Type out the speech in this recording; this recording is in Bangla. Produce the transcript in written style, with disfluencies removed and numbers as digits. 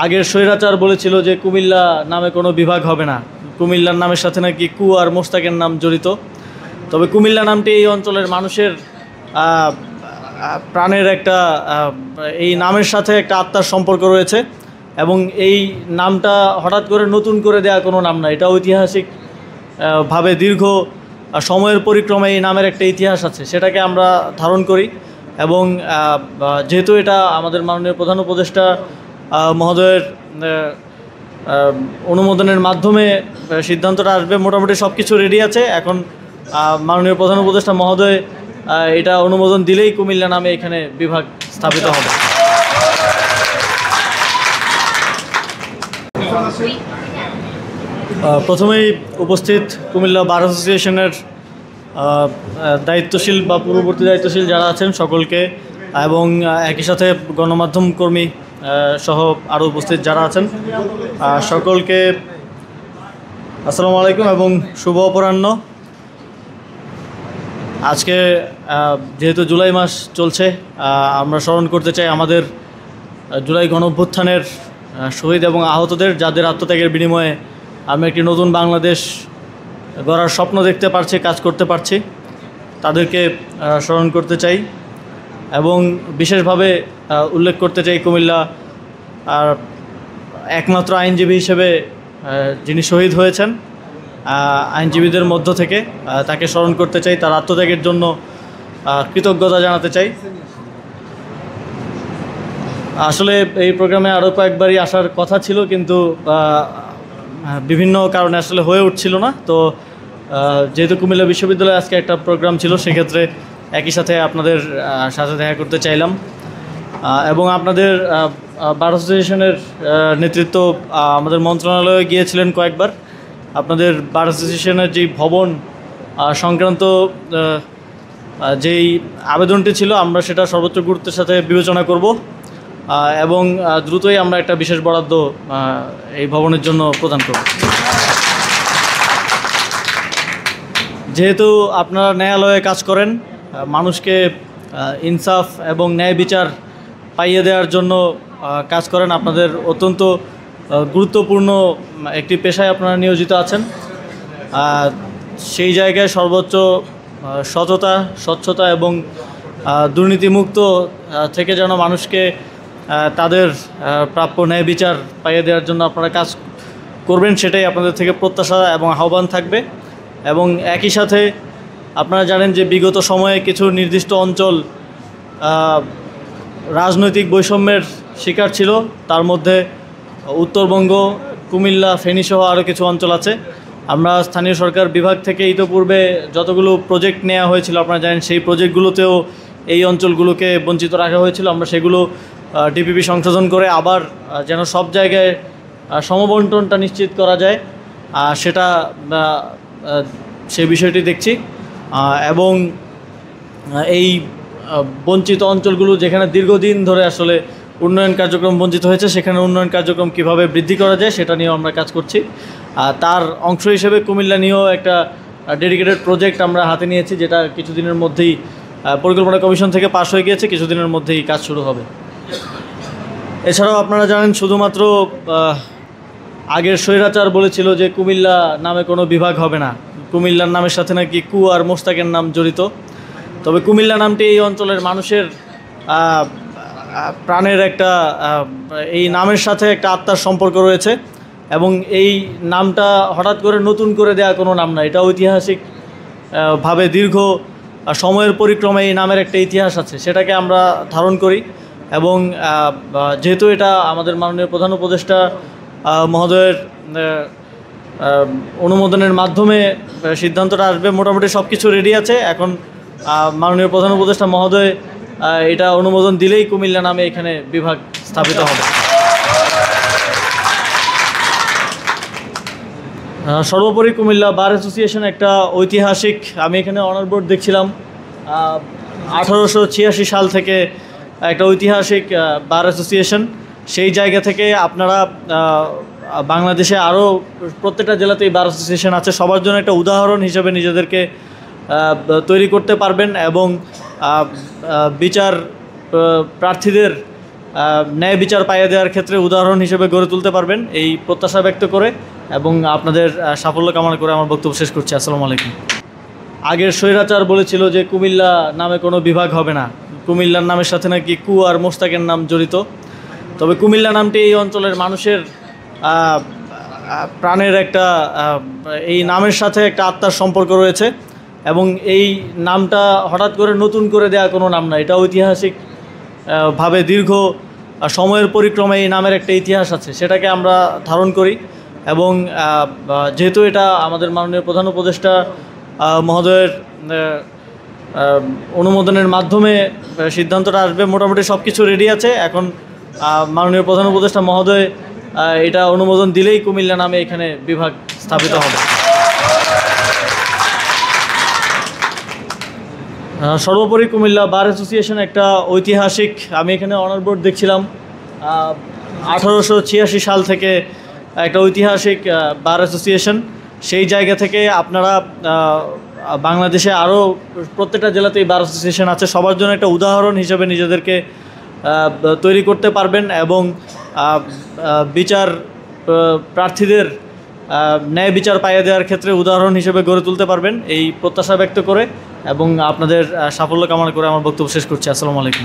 আগের স্বৈরাচার বলেছিল যে কুমিল্লা নামে কোনো বিভাগ হবে না, কুমিল্লার নামের সাথে নাকি কু আর মোস্তাকের নাম জড়িত। তবে কুমিল্লা নামটি এই অঞ্চলের মানুষের প্রাণের একটা এই নামের সাথে একটা আত্মার সম্পর্ক রয়েছে, এবং এই নামটা হঠাৎ করে নতুন করে দেওয়া কোনো নাম না। এটা ঐতিহাসিক ভাবে দীর্ঘ সময়ের পরিক্রমায় এই নামের একটা ইতিহাস আছে, সেটাকে আমরা ধারণ করি। এবং যেহেতু এটা আমাদের মাননীয় প্রধান উপদেষ্টা মহোদয়ের অনুমোদনের মাধ্যমে সিদ্ধান্তটা আসবে, মোটামুটি সব কিছু রেডি আছে। এখন মাননীয় প্রধান উপদেষ্টা মহোদয় এটা অনুমোদন দিলেই কুমিল্লা নামে এখানে বিভাগ স্থাপিত হবে। প্রথমেই উপস্থিত কুমিল্লা বার অ্যাসোসিয়েশনের দায়িত্বশীল বা পূর্ববর্তী দায়িত্বশীল যারা আছেন সকলকে, এবং একই সাথে গণমাধ্যম কর্মী সহ আরও উপস্থিত যারা আছেন সকলকে আসসালামু আলাইকুম এবং শুভ অপরাহ্ন। আজকে যেহেতু জুলাই মাস চলছে, আমরা স্মরণ করতে চাই আমাদের জুলাই গণঅভ্যুত্থানের শহীদ এবং আহতদের, যাদের আত্মত্যাগের বিনিময়ে আমরা একটি নতুন বাংলাদেশ গড়ার স্বপ্ন দেখতে পারছি, কাজ করতে পারছি। তাদেরকে স্মরণ করতে চাই এবং বিশেষভাবে উল্লেখ করতে চাই কুমিল্লা আর একমাত্র আইনজীবী হিসেবে যিনি শহীদ হয়েছেন আইনজীবীদের মধ্য থেকে, তাকে স্মরণ করতে চাই, তার আত্মত্যাগের জন্য কৃতজ্ঞতা জানাতে চাই। আসলে এই প্রোগ্রামে আরও কয়েকবারই আসার কথা ছিল, কিন্তু বিভিন্ন কারণে আসলে হয়ে উঠছিল না। তো যেহেতু কুমিল্লা বিশ্ববিদ্যালয়ে আজকে একটা প্রোগ্রাম ছিল, সেক্ষেত্রে একই সাথে আপনাদের সাথে দেখা করতে চাইলাম। এবং আপনাদের বার অ্যাসোসিয়েশনের নেতৃত্ব আমাদের মন্ত্রণালয়ে গিয়েছিলেন কয়েকবার। আপনাদের বার অ্যাসোসিয়েশনের যেই ভবন সংক্রান্ত যেই আবেদনটি ছিল, আমরা সেটা সর্বোচ্চ গুরুত্বের সাথে বিবেচনা করব এবং দ্রুতই আমরা একটা বিশেষ বরাদ্দ এই ভবনের জন্য প্রদান করব। যেহেতু আপনারা ন্যায়ালয়ে কাজ করেন, মানুষকে ইনসাফ এবং ন্যায় বিচার পাইয়ে দেওয়ার জন্য কাজ করেন, আপনাদের অত্যন্ত গুরুত্বপূর্ণ একটি পেশায় আপনারা নিয়োজিত আছেন। সেই জায়গায় সর্বোচ্চ সততা, স্বচ্ছতা এবং দুর্নীতিমুক্ত থেকে যেন মানুষকে তাদের প্রাপ্য ন্যায় বিচার পাইয়ে দেওয়ার জন্য আপনারা কাজ করবেন, সেটাই আপনাদের থেকে প্রত্যাশা এবং আহ্বান থাকবে। এবং একই সাথে আপনারা জানেন যে বিগত সময়ে কিছু নির্দিষ্ট অঞ্চল রাজনৈতিক বৈষম্যের শিকার ছিল, তার মধ্যে উত্তরবঙ্গ, কুমিল্লা, ফেনীসহ আরও কিছু অঞ্চল আছে। আমরা স্থানীয় সরকার বিভাগ থেকে ইতিপূর্বে যতগুলো প্রজেক্ট নেওয়া হয়েছিল আপনারা জানেন, সেই প্রজেক্টগুলোতেও এই অঞ্চলগুলোকে বঞ্চিত রাখা হয়েছিল। আমরা সেগুলো ডিপিপি সংশোধন করে আবার যেন সব জায়গায় সমবন্টনটা নিশ্চিত করা যায়, সেটা সেই বিষয়টি দেখছি। এবং এই বঞ্চিত অঞ্চলগুলো যেখানে দীর্ঘদিন ধরে আসলে উন্নয়ন কার্যক্রম বঞ্চিত হয়েছে, সেখানে উন্নয়ন কার্যক্রম কীভাবে বৃদ্ধি করা যায় সেটা নিয়েও আমরা কাজ করছি। তার অংশ হিসেবে কুমিল্লা নিয়েও একটা ডেডিকেটেড প্রজেক্ট আমরা হাতে নিয়েছি, যেটা কিছুদিনের মধ্যেই পরিকল্পনা কমিশন থেকে পাশ হয়ে গিয়েছে, কিছুদিনের মধ্যেই কাজ শুরু হবে। এছাড়াও আপনারা জানেন শুধুমাত্র আগের স্বৈরাচার বলেছিল যে কুমিল্লা নামে কোনো বিভাগ হবে না, কুমিল্লার নামের সাথে নাকি কু আর মোস্তাকের নাম জড়িত। তবে কুমিল্লা নামটি এই অঞ্চলের মানুষের প্রাণের একটা এই নামের সাথে একটা আত্মার সম্পর্ক রয়েছে, এবং এই নামটা হঠাৎ করে নতুন করে দেওয়া কোনো নাম না। এটা ঐতিহাসিক ভাবে দীর্ঘ সময়ের পরিক্রমায় এই নামের একটা ইতিহাস আছে, সেটাকে আমরা ধারণ করি। এবং যেহেতু এটা আমাদের মাননীয় প্রধান উপদেষ্টা মহোদয়ের অনুমোদনের মাধ্যমে সিদ্ধান্তটা আসবে, মোটামুটি সব কিছু রেডি আছে। এখন মাননীয় প্রধান উপদেষ্টা মহোদয় এটা অনুমোদন দিলেই কুমিল্লা নামে এখানে বিভাগ স্থাপিত হবে। সর্বোপরি কুমিল্লা বার অ্যাসোসিয়েশন একটা ঐতিহাসিক, আমি এখানে অনার বোর্ড দেখছিলাম, 1886 সাল থেকে একটা ঐতিহাসিক বার অ্যাসোসিয়েশন। সেই জায়গা থেকে আপনারা বাংলাদেশে আরও প্রত্যেকটা জেলাতেই বার অ্যাসোসিয়েশন আছে, সবার জন্য একটা উদাহরণ হিসেবে নিজেদেরকে তৈরি করতে পারবেন এবং বিচার প্রার্থীদের ন্যায় বিচার পাইয়ে দেওয়ার ক্ষেত্রে উদাহরণ হিসেবে গড়ে তুলতে পারবেন, এই প্রত্যাশা ব্যক্ত করে এবং আপনাদের সাফল্য কামনা করে আমার বক্তব্য শেষ করছি। আসসালামু আলাইকুম। আগের স্বৈরাচার বলেছিল যে কুমিল্লা নামে কোনো বিভাগ হবে না, কুমিল্লার নামের সাথে নাকি কু আর মোস্তাকের নাম জড়িত। তবে কুমিল্লা নামটি এই অঞ্চলের মানুষের প্রাণের একটা এই নামের সাথে একটা আত্মার সম্পর্ক রয়েছে এবং এই নামটা হঠাৎ করে নতুন করে দেওয়া কোনো নাম না, এটা ঐতিহাসিক ভাবে দীর্ঘ সময়ের পরিক্রমে এই নামের একটা ইতিহাস আছে, সেটাকে আমরা ধারণ করি। এবং যেহেতু এটা আমাদের মাননীয় প্রধান উপদেষ্টা মহোদয়ের অনুমোদনের মাধ্যমে সিদ্ধান্তটা আসবে, মোটামুটি সব কিছু রেডি আছে। এখন মাননীয় প্রধান উপদেষ্টা মহোদয় এটা অনুমোদন দিলেই কুমিল্লা নামে এখানে বিভাগ স্থাপিত হবে। সর্বোপরি কুমিল্লা বার অ্যাসোসিয়েশন একটা ঐতিহাসিক, আমি এখানে অনার বোর্ড দেখছিলাম, 1886 সাল থেকে একটা ঐতিহাসিক বার অ্যাসোসিয়েশন। সেই জায়গা থেকে আপনারা বাংলাদেশে আরও প্রত্যেকটা জেলাতেই বার অ্যাসোসিয়েশন আছে, সবার জন্য একটা উদাহরণ হিসেবে নিজেদেরকে তৈরি করতে পারবেন এবং বিচার প্রার্থীদের ন্যায় বিচার পাইয়ে দেওয়ার ক্ষেত্রে উদাহরণ হিসেবে গড়ে তুলতে পারবেন, এই প্রত্যাশা ব্যক্ত করে এবং আপনাদের সাফল্য কামনা করে আমার বক্তব্য শেষ করছি। আসসালামু আলাইকুম।